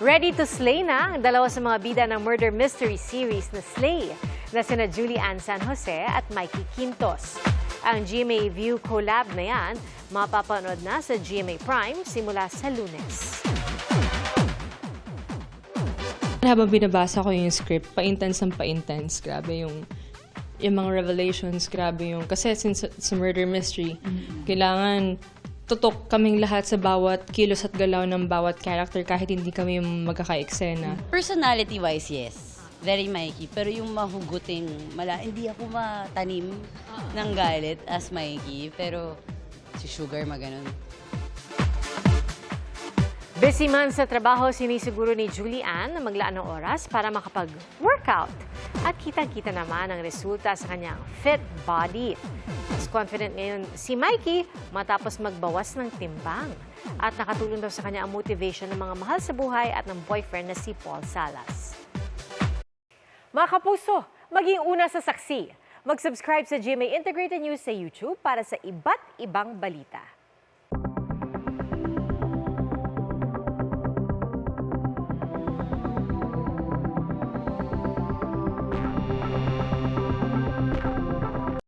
Ready to slay na ang dalawa sa mga bida ng murder mystery series na Slay na sina Julie Ann San Jose at Mikey Quintos. Ang GMA View collab na yan, mapapanood na sa GMA Prime simula sa Lunes. Habang binabasa ko yung script, pa-intense ang pa-intense. Grabe yung mga revelations, grabe yung... Kasi since it's a murder mystery, kailangan tutok kaming lahat sa bawat kilos at galaw ng bawat character kahit hindi kami magkaka-eksena. Personality-wise, yes. Very Mikey. Pero yung mahuguting, hindi ako matanim ng galit as Mikey. Pero si Sugar maganon. Busy man sa trabaho, sinisiguro ni Julie Ann na maglaan ng oras para makapag-workout. At kitang-kita naman ang resulta sa kanyang fit body. Mas confident ngayon si Mikey matapos magbawas ng timbang. At nakatulong daw sa kanya ang motivation ng mga mahal sa buhay at ng boyfriend na si Paul Salas. Mga kapuso, maging una sa saksi. Mag-subscribe sa GMA Integrated News sa YouTube para sa iba't ibang balita.